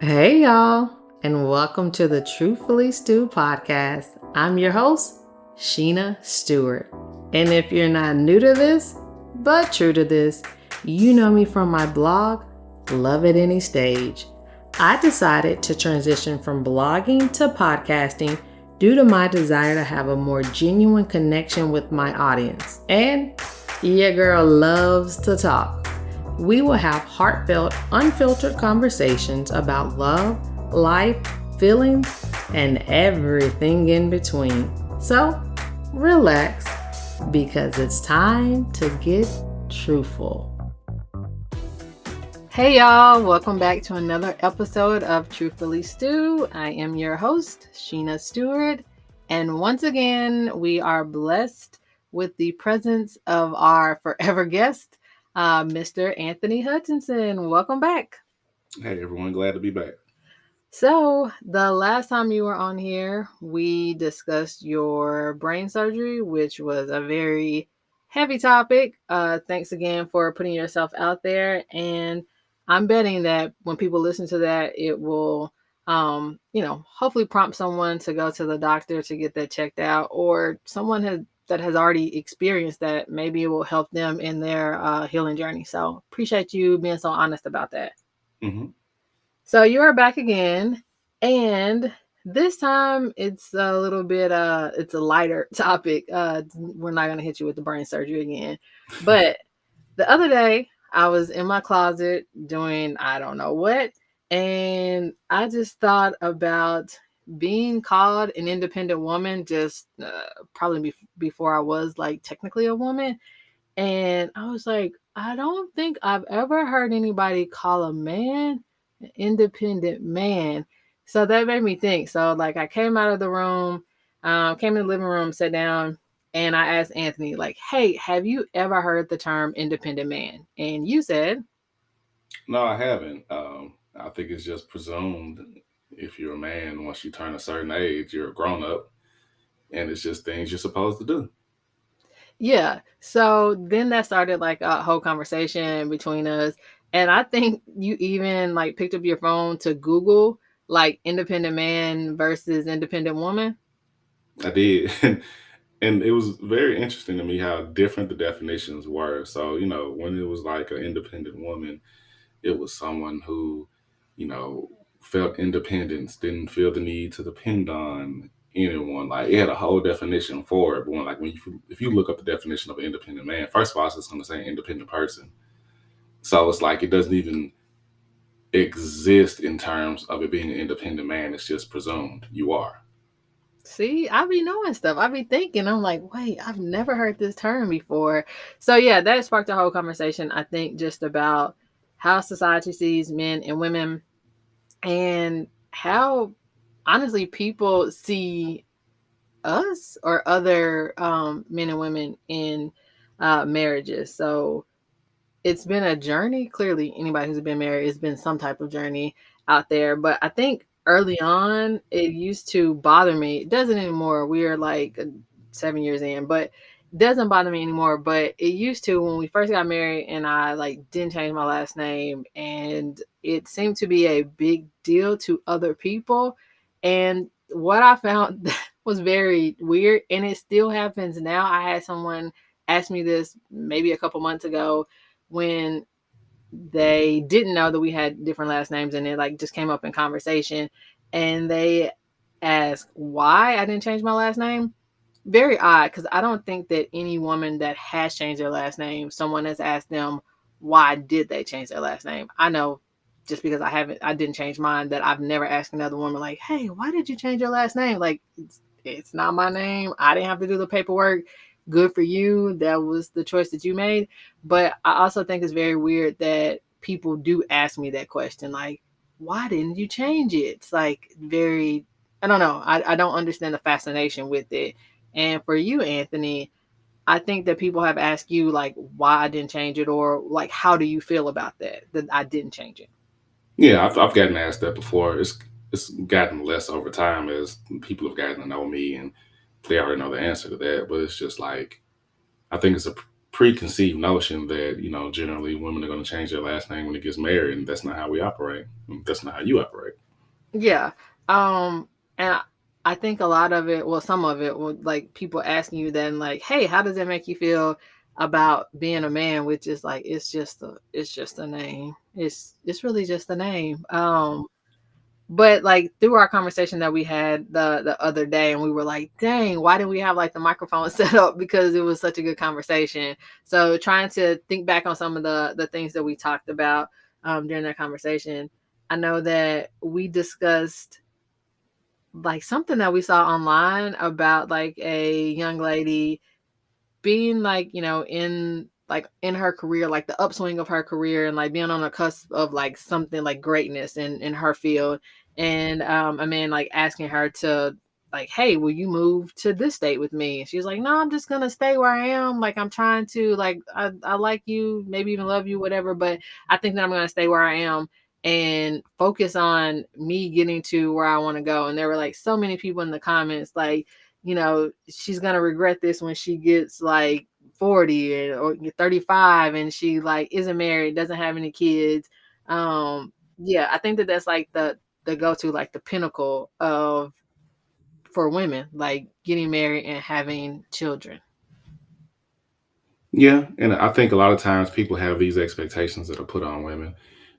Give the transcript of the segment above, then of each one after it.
Hey, y'all, and welcome to the Truthfully Stew podcast. I'm your host, Sheena Stewart. And if you're not new to this, but true to this, you know me from my blog, Love at Any Stage. I decided to transition from blogging to podcasting due to my desire to have a more genuine connection with my audience. And your girl loves to talk. We will have heartfelt, unfiltered conversations about love, life, feelings, and everything in between. So, relax because it's time to get truthful. Hey y'all, welcome back to another episode of Truthfully Stew. I am your host, Sheena Stewart, and once again, we are blessed with the presence of our forever guest, Mr. Anthony Hutchinson. Welcome back. Hey everyone, glad to be back. So, the last time you were on here, we discussed your brain surgery, which was a very heavy topic. Thanks again for putting yourself out there. And I'm betting that when people listen to that, it will, hopefully prompt someone to go to the doctor to get that checked out, or that has already experienced that. Maybe it will help them in their healing journey. So, appreciate you being so honest about that. hmm So you are back again, and this time it's a little bit it's a lighter topic. We're not gonna hit you with the brain surgery again. But the other day I was in my closet doing I don't know what, and I just thought about being called an independent woman just probably before I was like technically a woman. And I was like, I don't think I've ever heard anybody call a man an independent man. So that made me think. So, like, I came out of the room, came in the living room, sat down, and I asked Anthony, like, hey, have you ever heard the term independent man? And you said, No, I haven't. I think it's just presumed if you're a man, once you turn a certain age, you're a grown up, and it's just things you're supposed to do. yeah. So then that started like a whole conversation between us. And I think you even like picked up your phone to Google like independent man versus independent woman. I did, and it was very interesting to me how different the definitions were. So when it was like an independent woman, it was someone who, you know, felt independence, didn't feel the need to depend on anyone. Like it had a whole definition for it. But if you look up the definition of an independent man, first of all, it's just going to say independent person. So it's like it doesn't even exist in terms of it being an independent man. It's just presumed you are. See, I be knowing stuff. I be thinking, I'm like, wait, I've never heard this term before. So yeah, that sparked a whole conversation, I think, just about how society sees men and women and how honestly people see us or other men and women in marriages. So it's been a journey. Clearly, anybody who's been married, it's been some type of journey out there. But I think early on, it used to bother me. It doesn't anymore. We are like 7 years in, but it doesn't bother me anymore. But it used to when we first got married, and I like didn't change my last name, and it seemed to be a big deal to other people. And what I found was very weird, and it still happens now. I had someone ask me this maybe a couple months ago when they didn't know that we had different last names, and it like just came up in conversation, and they asked why I didn't change my last name. Very odd, because I don't think that any woman that has changed their last name, someone has asked them why did they change their last name. I know just because I didn't change mine, that I've never asked another woman like, hey, why did you change your last name? Like it's not my name. I didn't have to do the paperwork. Good for you. That was the choice that you made. But I also think it's very weird that people do ask me that question, like, why didn't you change it? It's like very, I don't know. I don't understand the fascination with it. And for you, Anthony, I think that people have asked you like why I didn't change it, or like how do you feel about that I didn't change it. Yeah, I've gotten asked that before. It's gotten less over time as people have gotten to know me and they already know the answer to that. But it's just like I think preconceived notion that generally women are going to change their last name when it gets married, and that's not how we operate. That's not how you operate. Yeah. And I think a lot of it, well, some of it, would like people asking you then, like, "Hey, how does it make you feel about being a man?" Which is like, it's just a name. It's really just a name. But like through our conversation that we had the other day, and we were like, "Dang, why didn't we have like the microphone set up?" Because it was such a good conversation. So trying to think back on some of the things that we talked about during that conversation. I know that we discussed like something that we saw online about like a young lady being like, in her career, like the upswing of her career, and like being on the cusp of like something like greatness in her field. And a man like asking her to like, "Hey, will you move to this state with me?" And she's like, "No, I'm just gonna stay where I am. Like I'm trying to like I like you, maybe even love you, whatever, but I think that I'm gonna stay where I am and focus on me getting to where I want to go." And there were like so many people in the comments like, she's gonna regret this when she gets like 40 or 35 and she like isn't married, doesn't have any kids. Yeah, I think that that's like the go-to, like the pinnacle of for women, like getting married and having children. Yeah, and I think a lot of times people have these expectations that are put on women,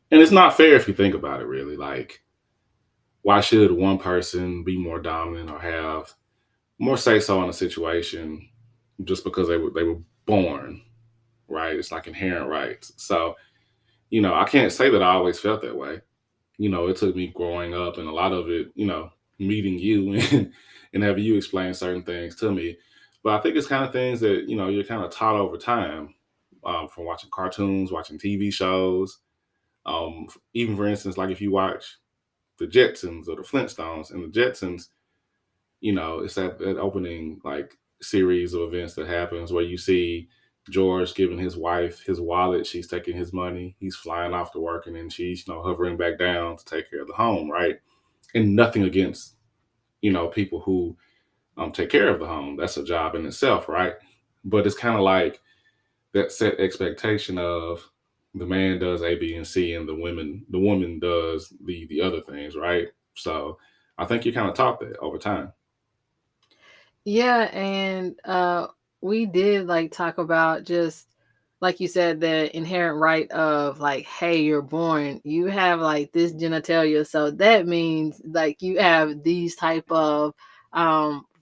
and it's not fair if you think about it. Really, like why should one person be more dominant or have more say so in a situation just because they were born right? It's like inherent rights. So I can't say that I always felt that way. It took me growing up and a lot of it, meeting you and having you explain certain things to me. But I think it's kind of things that, you're kind of taught over time from watching cartoons, watching TV shows. Even for instance, like if you watch the Jetsons or the Flintstones and the Jetsons, it's that opening like series of events that happens where you see George giving his wife his wallet, she's taking his money, he's flying off to work, and then she's hovering back down to take care of the home, right? And nothing against people who take care of the home. That's a job in itself, right? But it's kind of like that set expectation of the man does A, B, and C, and the woman does the other things, right? So I think you kind of taught that over time. Yeah, and we did like talk about just like you said, the inherent right of like, hey, you're born, you have like this genitalia, so that means like you have these type of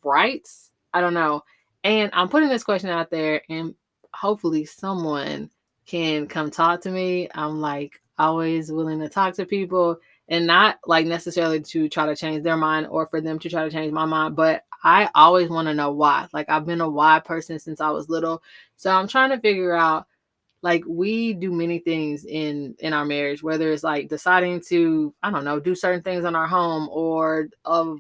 rights. I don't know. And I'm putting this question out there and hopefully someone can come talk to me. I'm like always willing to talk to people and not like necessarily to try to change their mind or for them to try to change my mind, but I always want to know why. Like I've been a why person since I was little. So I'm trying to figure out like we do many things in our marriage, whether it's like deciding to, I don't know, do certain things in our home or a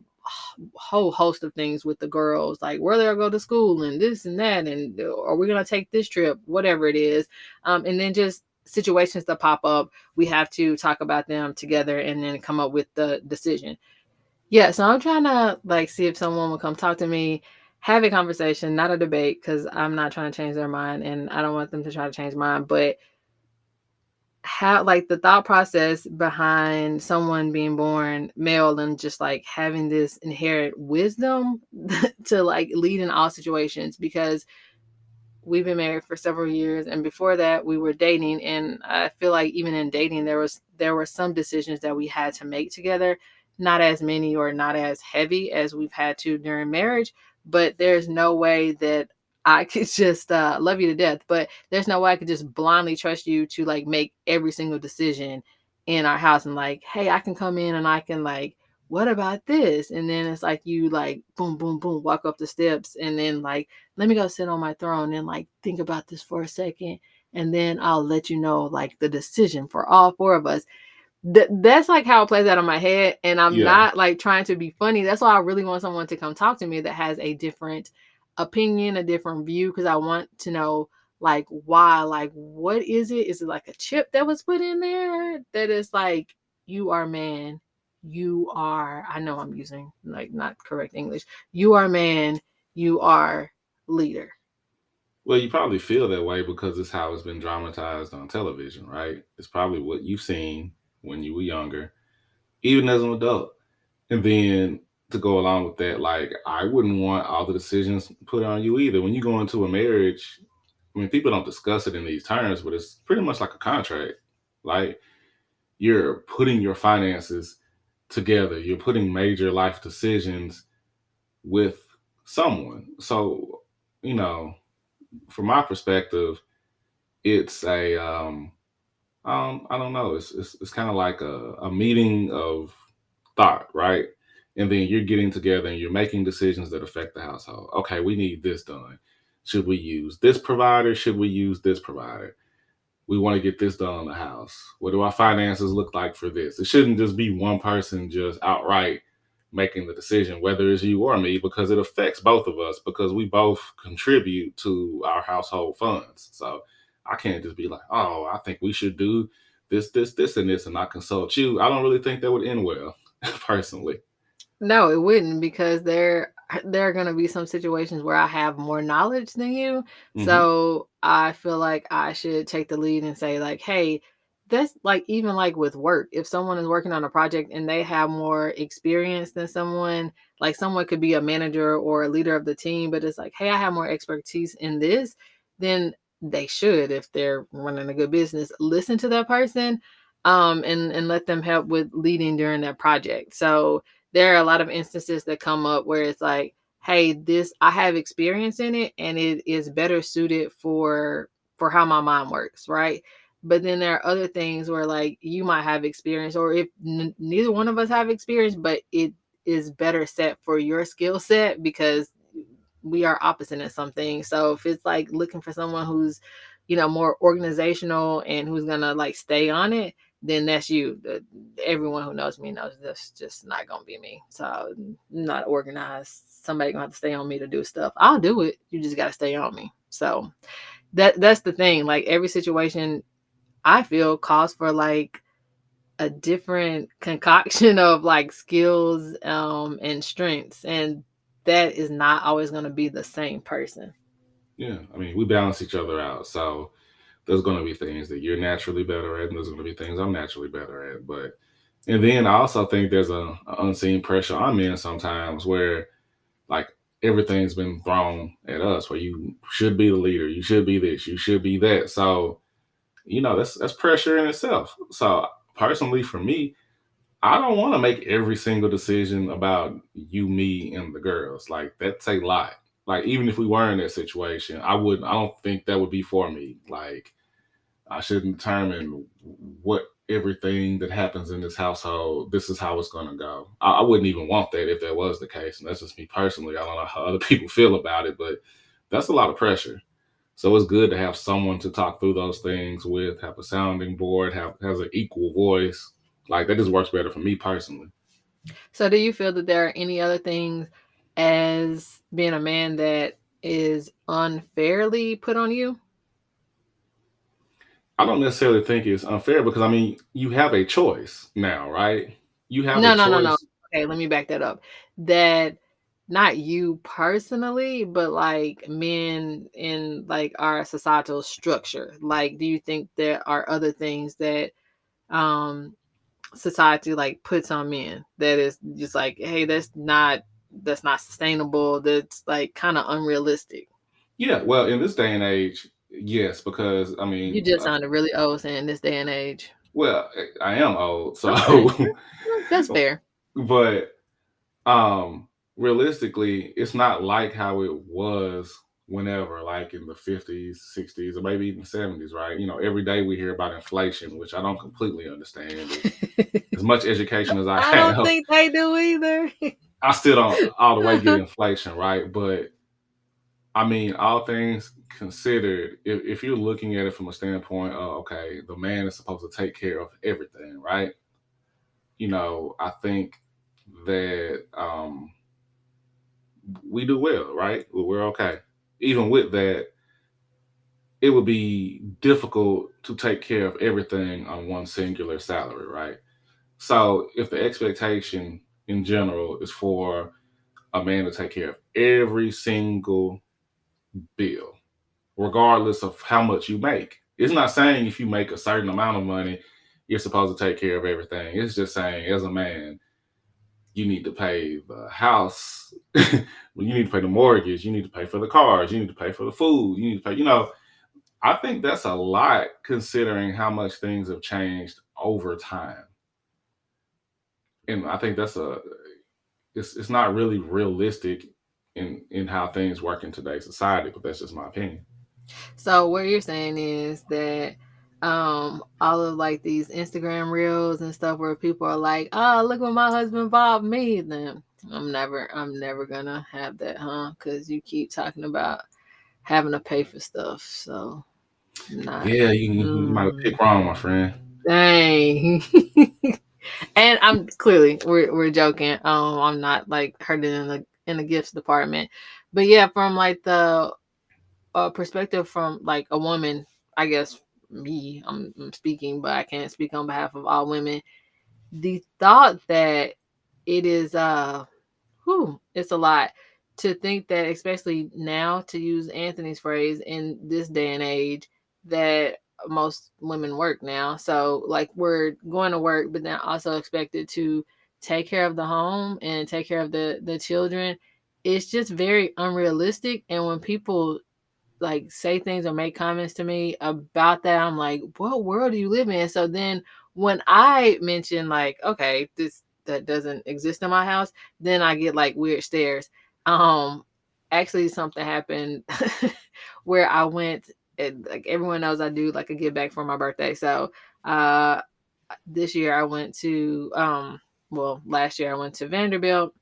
whole host of things with the girls, like where they'll go to school and this and that, and are we gonna take this trip, whatever it is. And then just situations that pop up, we have to talk about them together and then come up with the decision. Yeah, so I'm trying to like see if someone will come talk to me, have a conversation, not a debate, because I'm not trying to change their mind and I don't want them to try to change mine, but how like the thought process behind someone being born male and just like having this inherent wisdom to like lead in all situations, because we've been married for several years and before that we were dating, and I feel like even in dating there were some decisions that we had to make together, not as many or not as heavy as we've had to during marriage, but there's no way that I could just love you to death, but there's no way I could just blindly trust you to like make every single decision in our house and like, hey, I can come in and I can like, what about this? And then it's like you like boom boom boom walk up the steps and then like, let me go sit on my throne and like think about this for a second, and then I'll let you know like the decision for all four of us. That's like how it plays out in my head, and I'm Yeah. not like trying to be funny. That's why I really want someone to come talk to me that has a different opinion, a different view, because I want to know like why, like what is it like a chip that was put in there that is like, you are man, you are, I know I'm using like not correct English, you are man, you are leader. Well, you probably feel that way because it's how it's been dramatized on television, right? It's probably what you've seen when you were younger, even as an adult. And then to go along with that, like I wouldn't want all the decisions put on you either. When you go into a marriage, I mean, people don't discuss it in these terms, but it's pretty much like a contract. Like you're putting your finances together, you're putting major life decisions with someone. So, you know, from my perspective, it's I don't know. It's kind of like a meeting of thought, right? And then you're getting together and you're making decisions that affect the household. Okay, we need this done. Should we use this provider? Should we use this provider? We want to get this done in the house. What do our finances look like for this? It shouldn't just be one person just outright making the decision, whether it's you or me, because it affects both of us because we both contribute to our household funds. So I can't just be like, oh, I think we should do this, and this, and not consult you. I don't really think that would end well, personally. No, it wouldn't because there are going to be some situations where I have more knowledge than you. Hmm. So I feel like I should take the lead and say like, "Hey, that's like even like with work. If someone is working on a project and they have more experience than someone, like someone could be a manager or a leader of the team, but it's like, "Hey, I have more expertise in this," then they should, if they're running a good business, listen to that person and let them help with leading during that project. So there are a lot of instances that come up where it's like, hey, this I have experience in it and it is better suited for how my mind works, right? But then there are other things where like you might have experience, or if neither one of us have experience, but it is better set for your skill set because we are opposite in some things. So if it's like looking for someone who's, more organizational and who's gonna like stay on it, then that's you. Everyone who knows me knows that's just not gonna be me. So not organized. Somebody gonna have to stay on me to do stuff. I'll do it. You just gotta stay on me. So that's the thing. Like every situation I feel calls for like a different concoction of like skills and strengths, and that is not always going to be the same person. Yeah, I mean, we balance each other out. So there's going to be things that you're naturally better at, and there's going to be things I'm naturally better at. But and then I also think there's a unseen pressure on men sometimes where like everything's been thrown at us, where you should be the leader, you should be this, you should be that. So that's pressure in itself. So personally, for me, I don't want to make every single decision about you, me, and the girls. Like that's a lot. Like even if we were in that situation, I wouldn't. I don't think that would be for me. Like I should determine what everything that happens in this household, this is how it's going to go. I wouldn't even want that if that was the case. And that's just me personally. I don't know how other people feel about it, but that's a lot of pressure. So it's good to have someone to talk through those things with, have a sounding board, have has an equal voice. Like that just works better for me personally. So do you feel that there are any other things as being a man that is unfairly put on you? I don't necessarily think it's unfair because I mean you have a choice now, right? You have a No, no, no, no. choice. Okay, let me back that up. That not you personally, but like men in like our societal structure. Like, do you think there are other things that um society like puts on men that is just like, hey, that's not sustainable, that's like kind of unrealistic? Yeah, well, in this day and age, yes, because I You mean, just sounded really old saying this day and age. well, I am old, so Okay, that's fair. but um realistically, it's not like how it was whenever, like in the 50s, 60s, or maybe even 70s, right? Every day we hear about inflation, which I don't completely understand. As much education as I I don't have, think they do either. I still don't all the way get inflation, right? But I mean, all things considered, if you're looking at it from a standpoint of, okay, the man is supposed to take care of everything, right? I think that we do well, right? We're okay. Even with that, it would be difficult to take care of everything on one singular salary, right? So if the expectation in general is for a man to take care of every single bill, regardless of how much you make. It's not saying if you make a certain amount of money, you're supposed to take care of everything. It's just saying, as a man, you need to pay the house, you need to pay the mortgage, you need to pay for the cars, you need to pay for the food, you need to pay, I think that's a lot considering how much things have changed over time. And I think it's not really realistic in how things work in today's society, but that's just my opinion. So what you're saying is that all of like these Instagram reels and stuff where people are like, "Oh, look what my husband bought me," then I'm never gonna have that, huh? Because you keep talking about having to pay for stuff, so not. Yeah, you might have Mm, picked wrong, my friend. dang. And I'm clearly we're joking. I'm not like hurting in the gifts department, but yeah, from like the perspective from like a woman, I guess me, I'm speaking, but I can't speak on behalf of all women. The thought that it is it's a lot to think that, especially now, to use Anthony's phrase, in this day and age, that most women work now. So like we're going to work, but then also expected to take care of the home and take care of the children. It's just very unrealistic. And when people like say things or make comments to me about that, I'm like, what world do you live in? So then when I mention like, okay, this that doesn't exist in my house, then I get like weird stares. Um Actually something happened where I went, and like everyone knows I do like a give back for my birthday. So uh this year I went to well, last year I went to Vanderbilt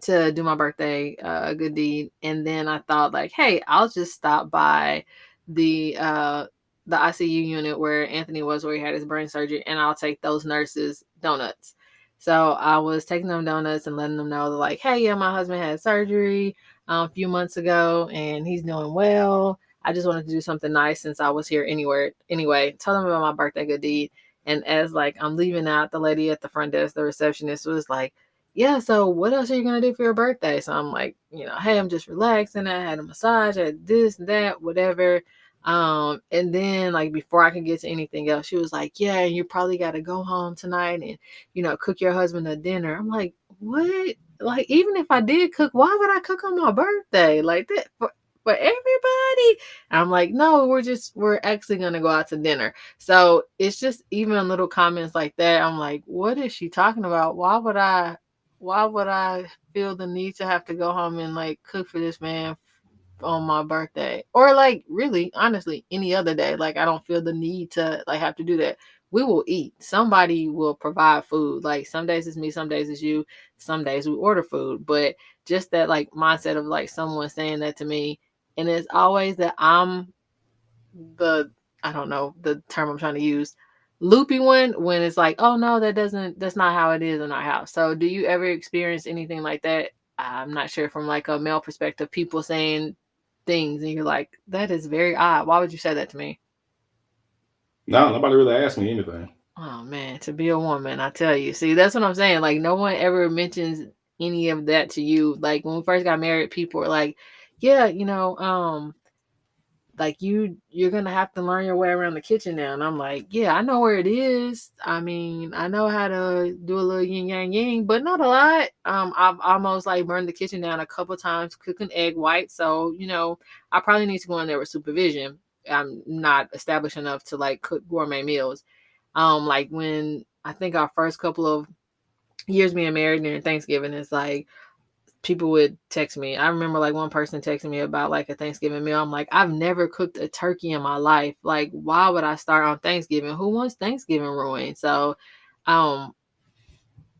to do my birthday good deed, and then I thought like, hey, I'll just stop by the uh the ICU unit where Anthony was, where he had his brain surgery, and I'll take those nurses donuts. So I was taking them donuts and letting them know that like, hey, yeah, my husband had surgery a few months ago and he's doing well. I just wanted to do something nice since I was here anyway. Tell them about my birthday good deed. And as like I'm leaving out, the lady at the front desk, the receptionist, was like, yeah, so what else are you gonna do for your birthday? So I'm like, hey, I'm just relaxing. I had a massage, I had this and that, whatever. And then like before I could get to anything else, she was like, yeah, you probably gotta go home tonight and cook your husband a dinner. I'm like, what? Like, even if I did cook, why would I cook on my birthday? Like that for everybody? I'm like, no, we're actually gonna go out to dinner. So it's just even little comments like that. I'm like, what is she talking about? Why would I feel the need to have to go home and like cook for this man on my birthday? Or like really, honestly, any other day. Like I don't feel the need to like have to do that. We will eat. Somebody will provide food. Like some days it's me, some days it's you, some days we order food. But just that like mindset of like someone saying that to me, and it's always that I'm the I don't know the term I'm trying to use, loopy one, when it's like, oh no, that's not how it is in our house. So do you ever experience anything like that? I'm not sure, from like a male perspective, people saying things and you're like, that is very odd. Why would you say that to me? No, nobody really asked me anything. Oh man, to be a woman, I tell you. See, that's what I'm saying. Like no one ever mentions any of that to you. Like when we first got married, people were like, yeah, like you're gonna have to learn your way around the kitchen now. And I'm like, yeah, I know where it is. I mean, I know how to do a little yin yang yang, but not a lot. I've almost like burned the kitchen down a couple times cooking egg whites. So I probably need to go in there with supervision. I'm not established enough to like cook gourmet meals. Like when I think our first couple of years being married during Thanksgiving, is like people would text me. I remember like one person texting me about like a Thanksgiving meal. I'm like, I've never cooked a turkey in my life. Like, why would I start on Thanksgiving? Who wants Thanksgiving ruined? So, um,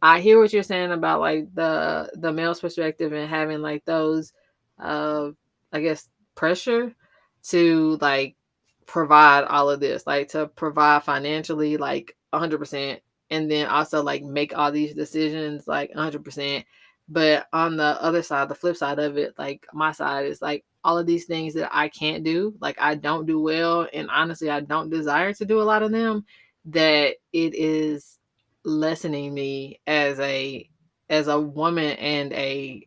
I hear what you're saying about like the male's perspective and having like those, uh, I guess, pressure to like provide all of this, like to provide financially, like 100%, and then also like make all these decisions like 100%. But on the other side, the flip side of it, like my side is like all of these things that I can't do, like I don't do well, and honestly, I don't desire to do a lot of them. That it is lessening me as a woman and I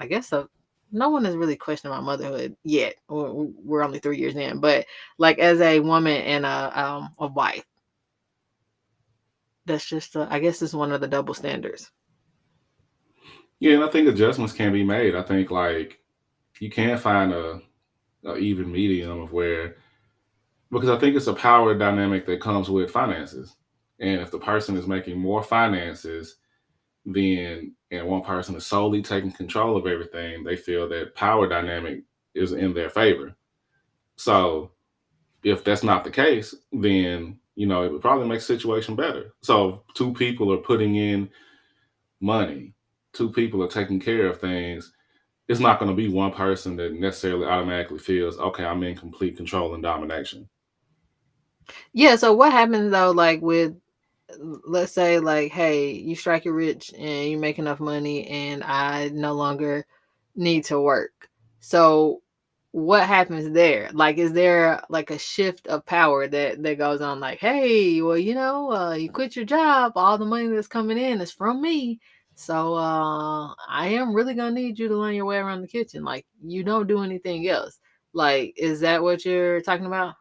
guess a no one has really questioned my motherhood yet. We're only 3 years in, but like as a woman and a wife, that's just I guess it's one of the double standards. Yeah, and I think adjustments can be made. I think like you can find a even medium of where, because I think it's a power dynamic that comes with finances. And if the person is making more finances, then and one person is solely taking control of everything, they feel that power dynamic is in their favor. So if that's not the case, then it would probably make the situation better. So if two people are putting in money, two people are taking care of things. It's not going to be one person that necessarily automatically feels, okay, I'm in complete control and domination. Yeah. So what happens though, like with, let's say, like, hey, you strike it rich and you make enough money, and I no longer need to work. So what happens there? Like, is there like a shift of power that goes on? Like, hey, well, you quit your job, all the money that's coming in is from me. So I am really gonna need you to learn your way around the kitchen. Like, you don't do anything else. Like, is that what you're talking about?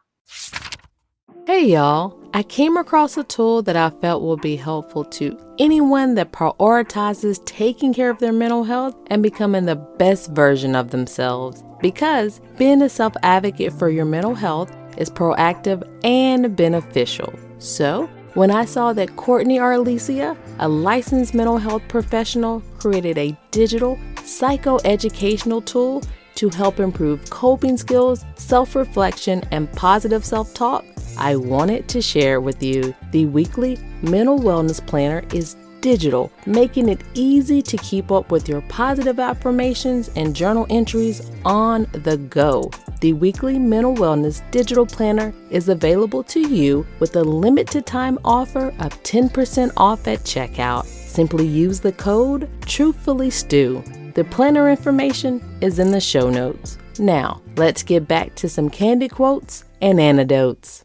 Hey y'all, I came across a tool that I felt will be helpful to anyone that prioritizes taking care of their mental health and becoming the best version of themselves. Because being a self advocate for your mental health is proactive and beneficial. So, when I saw that Courtney Arlesia, a licensed mental health professional, created a digital psychoeducational tool to help improve coping skills, self-reflection, and positive self-talk, I wanted to share with you. The weekly mental wellness planner is digital, making it easy to keep up with your positive affirmations and journal entries on the go. The weekly mental wellness digital planner is available to you with a limited time offer of 10% off at checkout. Simply use the code truthfullystew. The planner information is in the show notes. Now, let's get back to some candy quotes and anecdotes.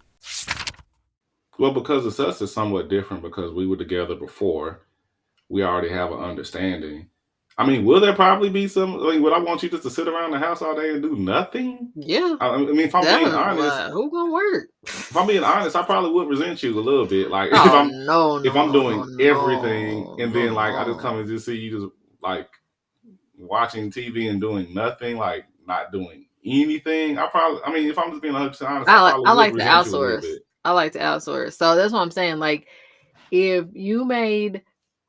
Well, because it's us is somewhat different because we were together before. We already have an understanding. I mean, will there probably be some? I mean, would I want you just to sit around the house all day and do nothing? Yeah, I mean, if I'm that being was honest, like, who gonna work? I probably would resent you a little bit. Like Oh no, if no, I'm no, no, doing everything no, and no, then like I just no. come and just see you just like watching TV and doing nothing, like not doing anything. I mean, if I'm just being 100% honest, I probably I would like to resent you a little outsource. bit. I like to outsource. So that's what I'm saying. Like, if you made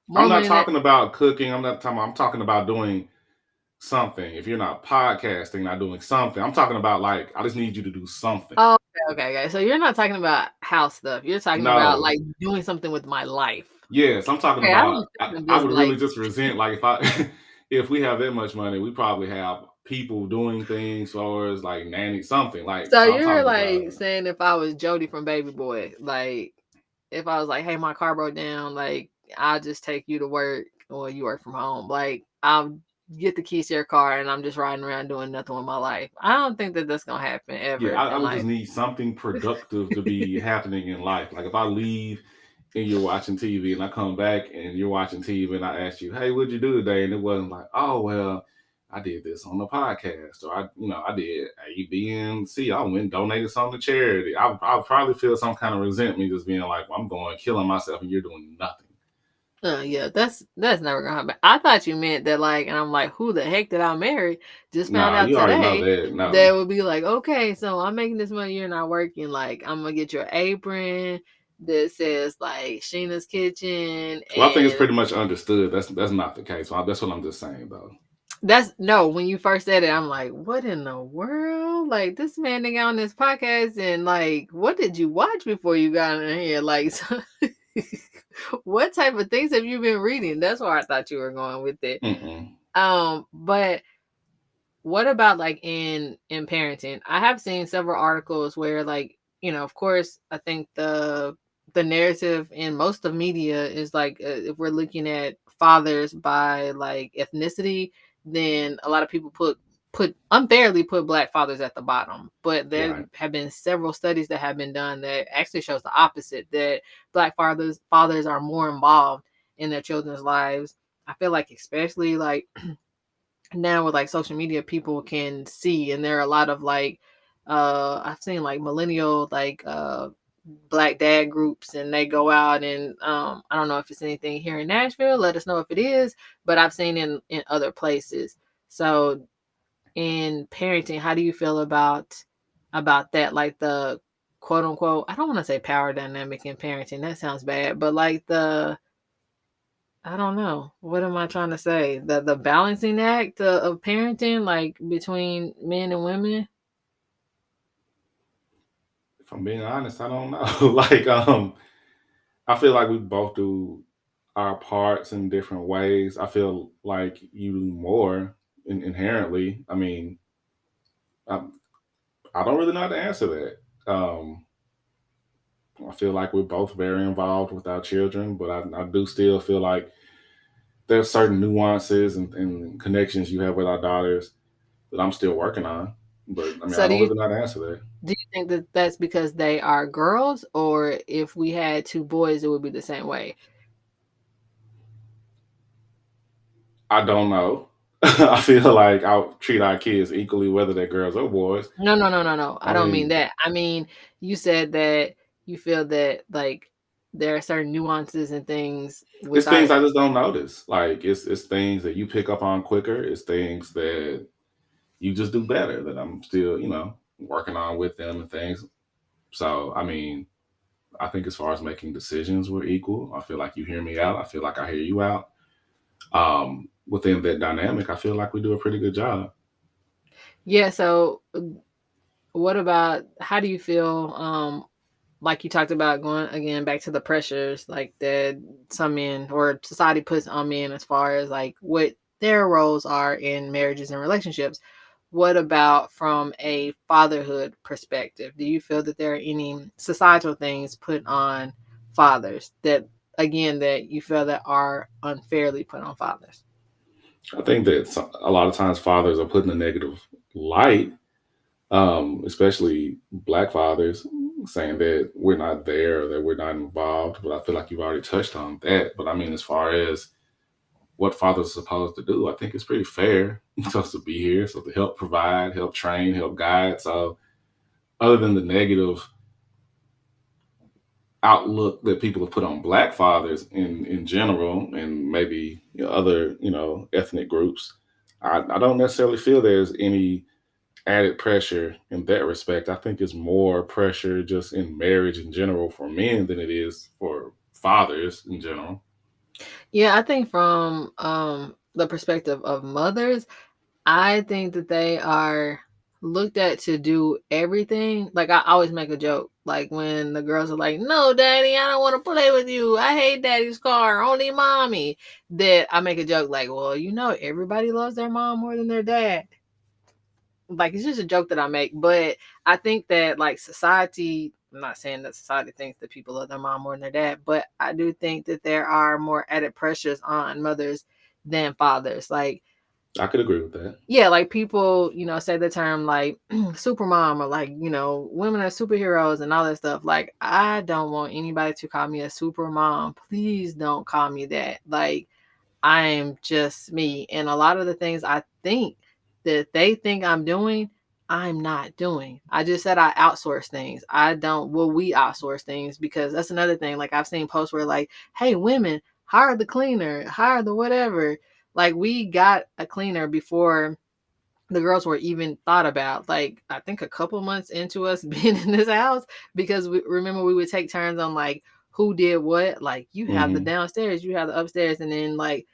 I'm more not money than, talking about cooking. I'm talking about doing something. If you're not podcasting, not doing something, I'm talking about like I just need you to do something. oh, okay. So you're not talking about house stuff. You're talking about No, like doing something with my life. yes, I'm talking Okay, I about. understand I just would like. really just resent like if I if we have that much money, we probably have people doing things for us like nanny something like. So So I'm you're talking about. like saying if I was Jody from Baby Boy, like if I was like, hey, my car broke down, like I'll just take you to work or you work from home. Like I'll get the keys to your car and I'm just riding around doing nothing with my life. I don't think that that's gonna happen Yeah, ever I in would just life. need something productive to be happening in life. Like if I leave and you're watching TV and I come back and you're watching TV and I ask you, hey, what'd you do today? And it wasn't like, oh, well, I did this on the podcast or I did A, B, and C. I went and donated something to charity. I'll probably feel some kind of resentment just being like, well, I'm going killing myself and you're doing nothing. Yeah, that's never gonna happen. I thought you meant that, like, and I'm like, who the heck did I marry? Just found Nah, out you already know today. that. No. That would be like, okay, so I'm making this money, you're not working. Like, I'm gonna get your apron that says like Sheena's Kitchen, Well, I think it's and pretty much understood. That's not the case. That's what I'm just saying, though. that's no. When you first said it, I'm like, what in the world? Like, this man done got on this podcast, and like, what did you watch before you got in here? Like, so, what type of things have you been reading? That's where I thought you were going with it. Mm-mm. But what about like in parenting? I have seen several articles where, like, of course, I think the narrative in most of media is like, if we're looking at fathers by like ethnicity, then a lot of people put unfairly put black fathers at the bottom. But there Right. have been several studies that have been done that actually shows the opposite, that black fathers are more involved in their children's lives. I feel like, especially like now with like social media, people can see, and there are a lot of like I've seen like millennial like black dad groups, and they go out and I don't know if it's anything here in Nashville, let us know if it is, but I've seen in other places. So in parenting, how do you feel about that, like the quote unquote, I don't want to say power dynamic in parenting, that sounds bad, but like the, I don't know. What am I trying to say? The balancing act of parenting, like between men and women. If I'm being honest, I don't know. Like, I feel like we both do our parts in different ways. I feel like you do more inherently. I mean, I, I don't really know how to answer that. I feel like we're both very involved with our children, but I do still feel like there's certain nuances and connections you have with our daughters that I'm still working on. But I mean, So I don't really know how to answer that. do you think that that's because they are girls, or if we had two boys, it would be the same way? I don't know. I feel like I'll treat our kids equally, whether they're girls or boys. No, no, no, no, no. I I don't mean mean, that. I mean, you said that you feel that like there are certain nuances and things it's with things our. I just don't notice. Like it's things that you pick up on quicker. It's things that you just do better that I'm still, working on with them and things. So I mean, I think as far as making decisions, we're equal. I feel like you hear me out. I feel like I hear you out. Within that dynamic, I feel like we do a pretty good job. Yeah, so what about, how do you feel like you talked about, going again back to the pressures like that some men or society puts on men as far as like what their roles are in marriages and relationships. What about from a fatherhood perspective? Do you feel that there are any societal things put on fathers that, again, that you feel that are unfairly put on fathers? I think that a lot of times fathers are put in a negative light, especially black fathers, saying that we're not there or that we're not involved. But I feel like you've already touched on that. But I mean, as far as what fathers are supposed to do, I think it's pretty fair. You're supposed to be here, so to help provide, help train, help guide. So other than the negative outlook that people have put on black fathers in general, and maybe other ethnic groups, I don't necessarily feel there's any added pressure in that respect. I think it's more pressure just in marriage in general for men than it is for fathers in general. Yeah, I think from the perspective of mothers, I think that they are looked at to do everything. Like I always make a joke, like when the girls are like, "No, daddy, I don't want to play with you. I hate daddy's car. Only mommy." That I make a joke like, "Well, everybody loves their mom more than their dad." Like it's just a joke that I make, but I think that like society, I'm not saying that society thinks that people love their mom more than their dad, but I do think that there are more added pressures on mothers than fathers. Like, I could agree with that. yeah, like people, say the term like super mom, or like, women are superheroes and all that stuff. Like, I don't want anybody to call me a super mom. Please don't call me that. Like, I'm just me. And a lot of the things I think that they think I'm doing, I'm not doing. I just said I outsource things. I don't, well, we outsource things, because that's another thing. Like I've seen posts where like, hey, women, hire the cleaner, hire the whatever. Like we got a cleaner before the girls were even thought about. Like I think a couple months into us being in this house, because we remember we would take turns on like who did what. Like you have the Hmm. downstairs, you have the upstairs, and then like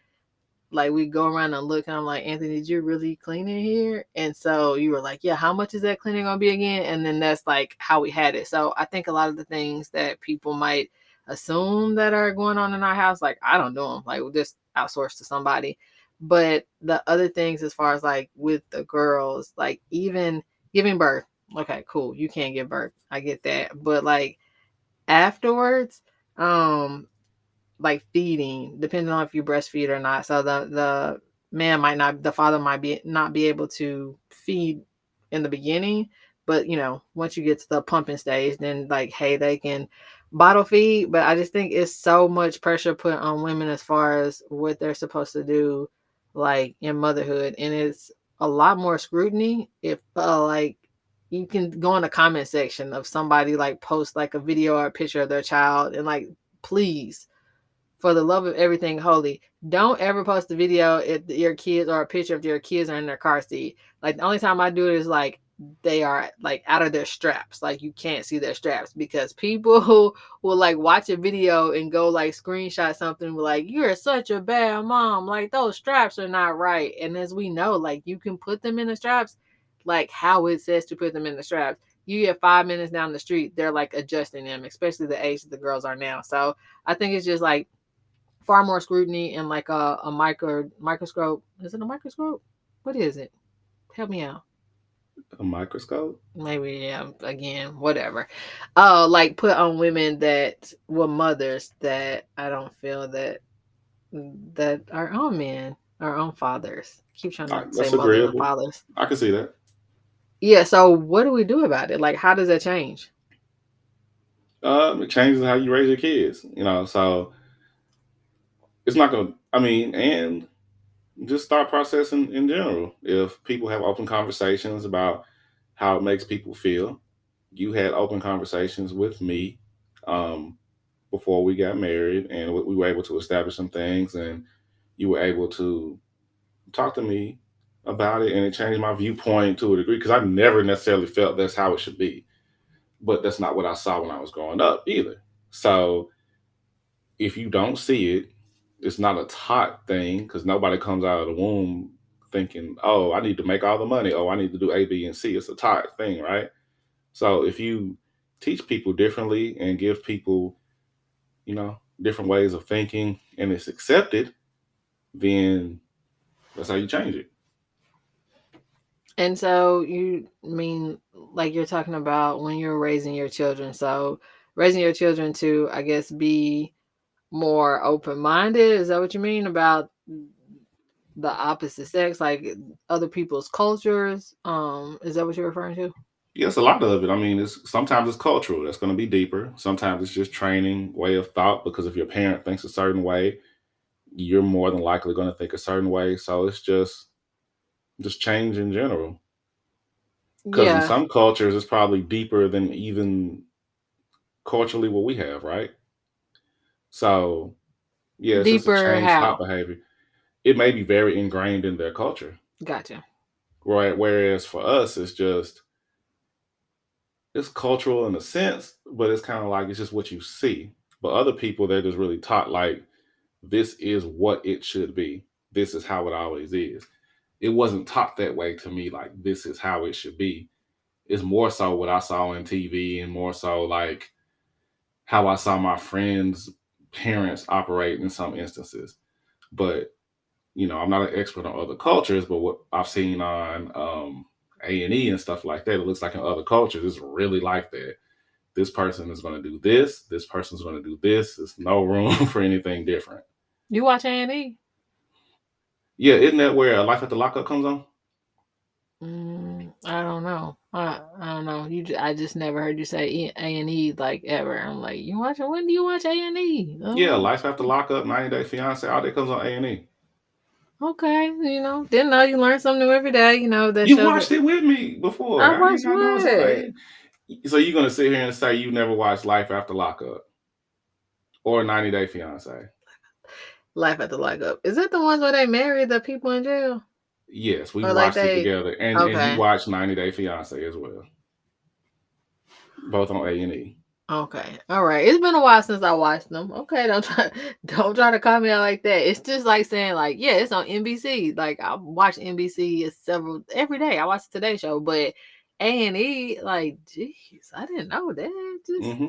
we go around and look, and I'm like, Anthony, did you really clean it here? And so you were like, yeah, how much is that cleaning gonna be again? And then that's like how we had it. So I think a lot of the things that people might assume that are going on in our house, like I don't do them. Like we'll just outsource to somebody. But the other things, as far as like with the girls, like even giving birth, okay, cool, you can't give birth, I get that. But like afterwards, um like feeding, depending on if you breastfeed or not. So the man might not, the father might be not be able to feed in the beginning, but once you get to the pumping stage, then like, hey, they can bottle feed. But I just think it's so much pressure put on women as far as what they're supposed to do like in motherhood, and it's a lot more scrutiny. If like you can go in the comment section of somebody like post like a video or a picture of their child, and like, please, for the love of everything holy, don't ever post a video if your kids or a picture of your kids are in their car seat. Like the only time I do it is like they are like out of their straps, like you can't see their straps, because people who will like watch a video and go like screenshot something like, you're such a bad mom, like those straps are not right. And as we know, like you can put them in the straps like how it says to put them in the straps. You get 5 minutes down the street, they're like adjusting them, especially the age that the girls are now. So I think it's just like far more scrutiny and like a microscope. Is it a microscope? What is it? Help me out. A microscope. Maybe, yeah, again, whatever. Like put on women that were mothers that I don't feel that our own men, our own fathers. Keep trying to say That's mothers and agreeable. fathers. I can see that. Yeah, so what do we do about it? Like how does that change? It changes how you raise your kids. So it's not gonna. I mean, and just start processing in general. If people have open conversations about how it makes people feel, you had open conversations with me um, before we got married, and we were able to establish some things, and you were able to talk to me about it, and it changed my viewpoint to a degree because I never necessarily felt that's how it should be, but that's not what I saw when I was growing up either. So if you don't see it, it's not a taught thing because nobody comes out of the womb thinking, "Oh, I need to make all the money. Oh, I need to do A, B, and C." It's a taught thing, right? So if you teach people differently and give people, different ways of thinking, and it's accepted, then that's how you change it. And so you mean like you're talking about when you're raising your children. So raising your children to, I guess, be more open minded. Is that what you mean about the opposite sex, like other people's cultures? Is that what you're referring to? Yes, a lot of it. I mean, it's sometimes it's cultural. That's going to be deeper. Sometimes it's just training, way of thought. Because if your parent thinks a certain way, you're more than likely going to think a certain way. So it's just change in general. Because in Yeah, some cultures, it's probably deeper than even culturally what we have, right? So yeah, it's just a deeper change thought how? behavior. It may be very ingrained in their culture, Gotcha. right? Whereas for us, it's cultural in a sense, but it's kind of like it's just what you see. But other people, they're just really taught like this is what it should be. This is how it always is. It wasn't taught that way to me. Like this is how it should be. It's more so what I saw in TV and more so like how I saw my friends' parents operate in some instances. But I'm not an expert on other cultures, but what I've seen on A&E and stuff like that, it looks like in other cultures, it's really like that. This person is going to do this. This person's going to do this. There's no room for anything different. You watch A&E? Yeah, isn't that where Life After Lockup comes on? I don't know. I don't know. I just never heard you say A&E like ever. I'm like, you watching? When do you watch A&E? Yeah, Life After Lockup, 90 Day Fiance, all that comes on A&E. Okay. Didn't know you learn something new every day. That You shows that watched it with me before. I How you watch not knowing something? what? So you're gonna sit here and say you never watched Life After Lockup or 90 Day Fiance? Life at the Lockup. Is that the ones where they marry the people in jail? Yes, we Or like watched it they together, and he okay. watched 90 Day Fiance as well, both on A&E. Okay. All right. It's been a while since I watched them. Okay, don't try don't try to call me out like that. It's just like saying like, yeah, it's on NBC. Like I watch NBC several every day. I watch the Today Show, but A&E, like, geez, I didn't know that. Just Hmm.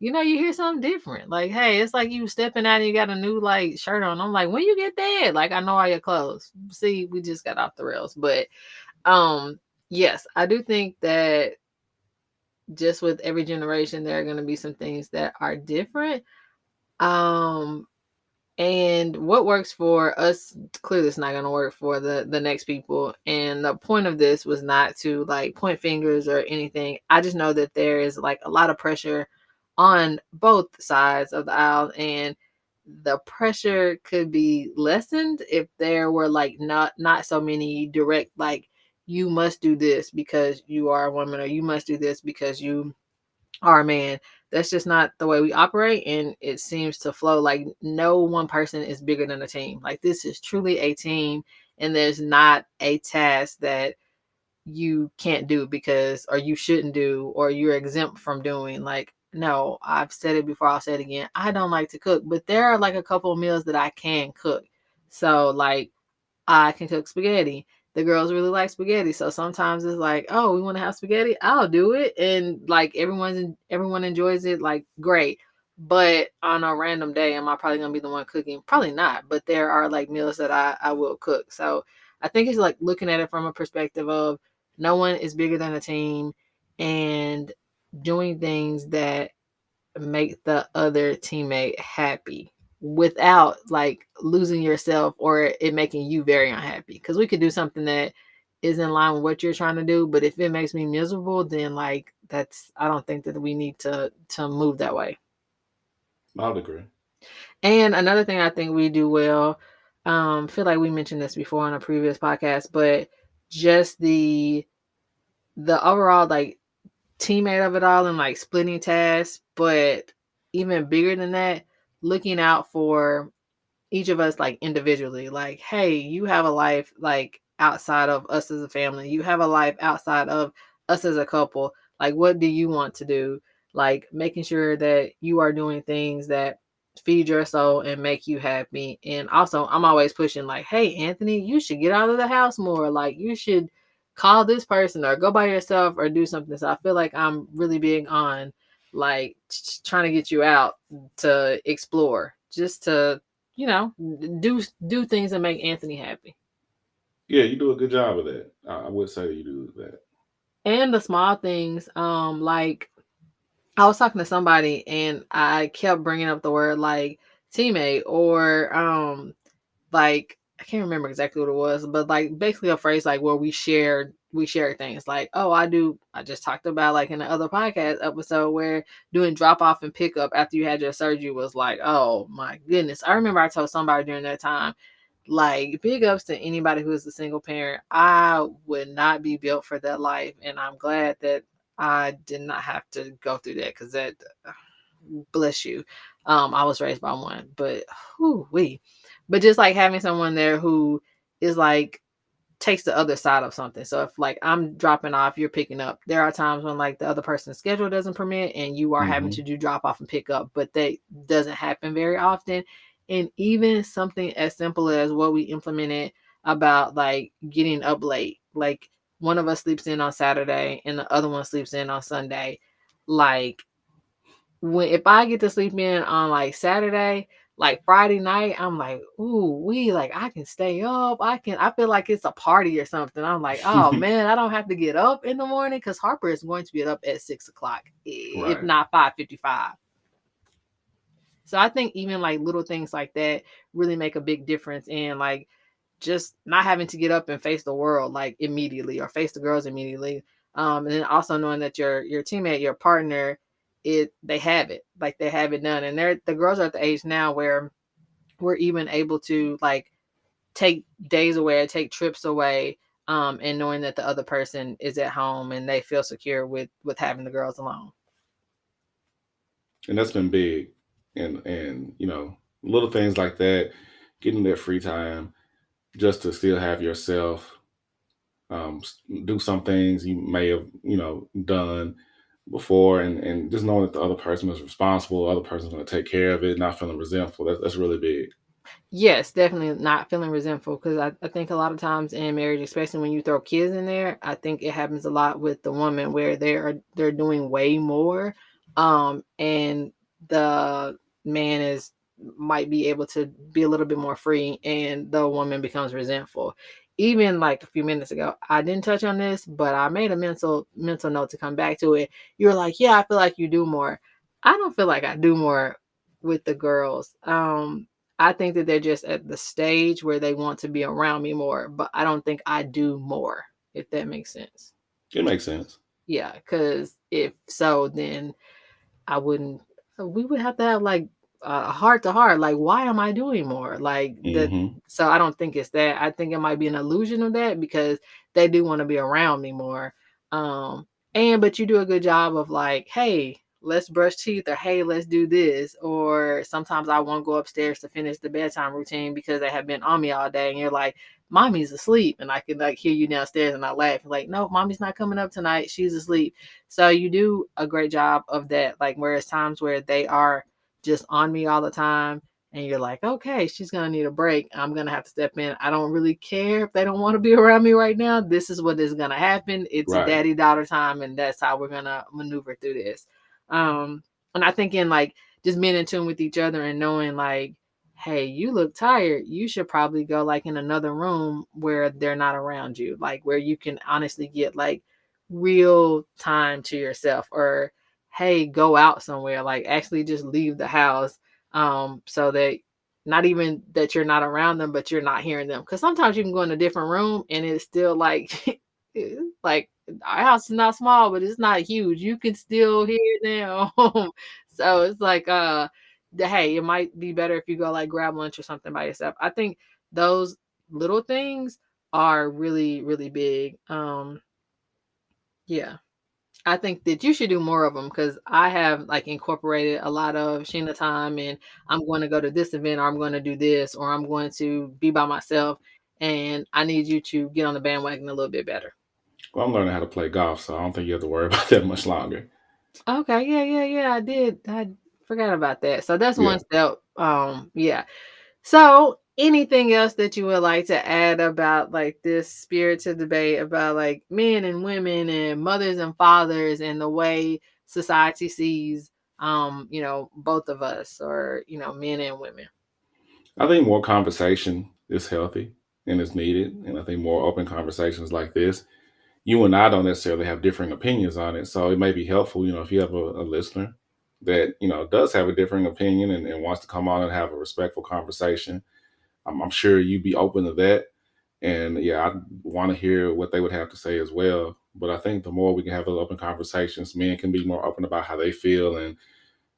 you hear something different. Like, hey, it's like you stepping out and you got a new like shirt on. I'm like, when you get that? Like, I know all your clothes. See, we just got off the rails. But yes, I do think that just with every generation, there are gonna be some things that are different. Um and what works for us clearly it's not going to work for the next people, and the point of this was not to like point fingers or anything. I just know that there is like a lot of pressure on both sides of the aisle, and the pressure could be lessened if there were like not so many direct like you must do this because you are a woman or you must do this because you are a man. That's just not the way we operate, and it seems to flow like no one person is bigger than a team. Like this is truly a team, and there's not a task that you can't do because or you shouldn't do or you're exempt from doing. Like no, I've said it before, I'll say it again, I don't like to cook, but there are like a couple of meals that I can cook. So like I can cook spaghetti. The girls really like spaghetti, so sometimes it's like, oh, we want to have spaghetti. I'll do it, and like everyone enjoys it. Like great, but on a random day, am I probably gonna be the one cooking? Probably not. But there are like meals that I will cook. So I think it's like looking at it from a perspective of no one is bigger than a team, and doing things that make the other teammate happy without like losing yourself or it making you very unhappy. Because we could do something that is in line with what you're trying to do, but if it makes me miserable, then like that's I don't think that we need to move that way. I would agree. And another thing I think we do well, feel like we mentioned this before on a previous podcast, but just the overall like teammate of it all and like splitting tasks, but even bigger than that, looking out for each of us like individually. Like, hey, you have a life like outside of us as a family. You have a life outside of us as a couple. Like, what do you want to do? Like, making sure that you are doing things that feed your soul and make you happy. And also, I'm always pushing, like, hey, Anthony, you should get out of the house more. Like, you should call this person or go by yourself or do something. So I feel like I'm really big on like trying to get you out to explore, just to do things that make Anthony happy. Yeah, you do a good job of that. I would say you do that. And the small things, like I was talking to somebody and I kept bringing up the word like teammate or like I can't remember exactly what it was, but like basically a phrase like where we share things like, oh, I just talked about like in the other podcast episode where doing drop off and pick up after you had your surgery was like, oh my goodness. I remember I told somebody during that time, like big ups to anybody who is a single parent. I would not be built for that life, and I'm glad that I did not have to go through that because that bless you. I was raised by one, but whoo wee. But just like having someone there who is like takes the other side of something. So if like I'm dropping off, you're picking up. There are times when like the other person's schedule doesn't permit and you are having Hmm. to do drop off and pick up, but that doesn't happen very often. And even something as simple as what we implemented about like getting up late. Like one of us sleeps in on Saturday and the other one sleeps in on Sunday. Like when if I get to sleep in on like Saturday, like Friday night, I'm like, ooh, we like I can stay up. I feel like it's a party or something. I'm like, oh man, I don't have to get up in the morning because Harper is going to be up at 6 o'clock, if Right. not 5:55. So I think even like little things like that really make a big difference in like just not having to get up and face the world like immediately or face the girls immediately. And then also knowing that your teammate, your partner, they have it like they have it done, and the girls are at the age now where we're even able to like take days away, take trips away, and knowing that the other person is at home and they feel secure with having the girls alone. And that's been big. And little things like that, getting that free time just to still have yourself, do some things you may have done before, and just knowing that the other person is responsible, the other person's going to take care of it, not feeling resentful. That's really big. Yes, definitely not feeling resentful because I think a lot of times in marriage, especially when you throw kids in there, I think it happens a lot with the woman where they're doing way more, and the man is might be able to be a little bit more free, and the woman becomes resentful. Even like a few minutes ago, I didn't touch on this, but I made a mental note to come back to it. You were like, "Yeah, I feel like you do more." I don't feel like I do more with the girls. I think that they're just at the stage where they want to be around me more, but I don't think I do more, if that makes sense. It makes sense. Yeah, because if so, then I wouldn't, we would have to have like a heart to heart, like, why am I doing more? Like that. Hmm. So I don't think it's that. I think it might be an illusion of that because they do want to be around me more. Um, but you do a good job of like, hey, let's brush teeth, or hey, let's do this. Or sometimes I won't go upstairs to finish the bedtime routine because they have been on me all day, and you're like, mommy's asleep, and I can like hear you downstairs, and I laugh like, no, mommy's not coming up tonight, she's asleep. So you do a great job of that. Like, whereas times where they are just on me all the time, and you're like, okay, she's gonna need a break, I'm gonna have to step in. I don't really care if they don't want to be around me right now. This is what is gonna happen. It's a Right. daddy daughter time, and that's how we're gonna maneuver through this. um and I think in like just being in tune with each other and knowing like, hey, you look tired, you should probably go like in another room where they're not around you, like where you can honestly get like real time to yourself. Or hey, go out somewhere, like actually just leave the house, so that not even that you're not around them, but you're not hearing them. Because sometimes you can go in a different room and it's still like like our house is not small, but it's not huge, you can still hear them. So it's like hey, it might be better if you go like grab lunch or something by yourself. I think those little things are really, really big. Yeah. I think that you should do more of them because I have like incorporated a lot of Sheena time, and I'm going to go to this event, or I'm going to do this, or I'm going to be by myself. And I need you to get on the bandwagon a little bit better. Well, I'm learning how to play golf, so I don't think you have to worry about that much longer. Okay, yeah, yeah, yeah. I did. I forgot about that. So that's Yeah. one step. Yeah. So, anything else that you would like to add about like this spirited debate about like men and women and mothers and fathers and the way society sees both of us, or men and women. I think more conversation is healthy and is needed. And I think more open conversations like this, you and I don't necessarily have differing opinions on it. So it may be helpful, if you have a listener that, does have a differing opinion and wants to come on and have a respectful conversation. I'm sure you'd be open to that. And yeah, I want to hear what they would have to say as well. But I think the more we can have those open conversations, men can be more open about how they feel and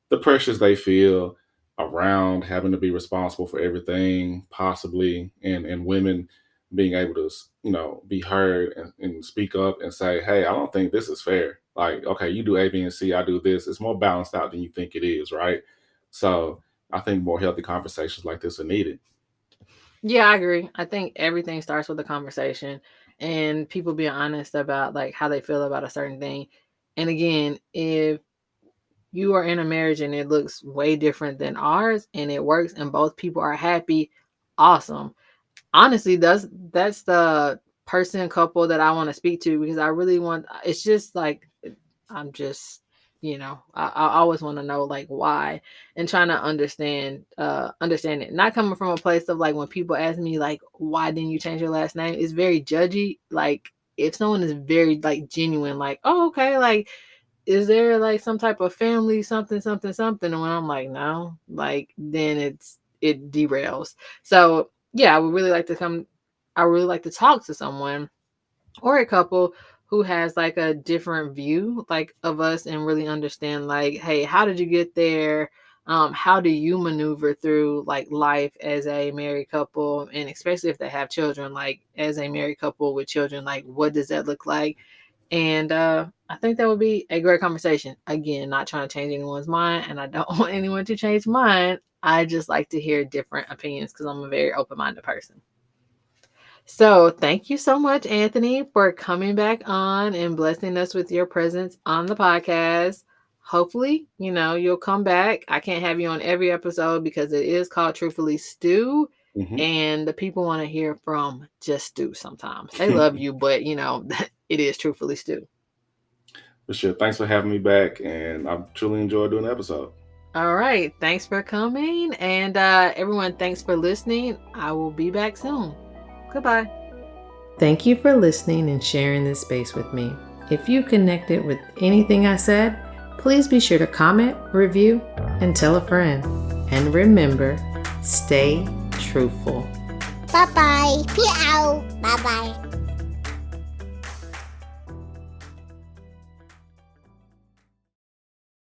the pressures they feel around having to be responsible for everything possibly, and women being able to be heard and speak up and say, hey, I don't think this is fair. Like, okay, you do A, B, and C, I do this. It's more balanced out than you think it is, right? So I think more healthy conversations like this are needed. Yeah, I agree. I think everything starts with a conversation and people being honest about like how they feel about a certain thing. And again, if you are in a marriage and it looks way different than ours and it works and both people are happy, awesome. Honestly, that's the person couple that I want to speak to, because I really want, it's just like, I'm just, I always want to know like why, and trying to understand it. Not coming from a place of like when people ask me like, why didn't you change your last name? It's very judgy. Like if someone is very like genuine, like, oh, okay, like is there like some type of family something something something, and when I'm like no, like then it derails. So yeah, I would really like to talk to someone or a couple who has like a different view like of us, and really understand like, hey, how did you get there? How do you maneuver through like life as a married couple, and especially if they have children, like as a married couple with children, like what does that look like? And I think that would be a great conversation. Again, not trying to change anyone's mind, and I don't want anyone to change mine. I just like to hear different opinions because I'm a very open minded person. So, thank you so much, Anthony, for coming back on and blessing us with your presence on the podcast. Hopefully, you'll come back. I can't have you on every episode because it is called Truthfully Stew. Hmm. And the people want to hear from just Stew sometimes. They love you, but, it is Truthfully Stew. For sure. Thanks for having me back. And I truly enjoyed doing the episode. All right. Thanks for coming. And everyone, thanks for listening. I will be back soon. Goodbye. Thank you for listening and sharing this space with me. If you connected with anything I said, please be sure to comment, review, and tell a friend. And remember, stay truthful. Bye bye. Meow. Bye bye.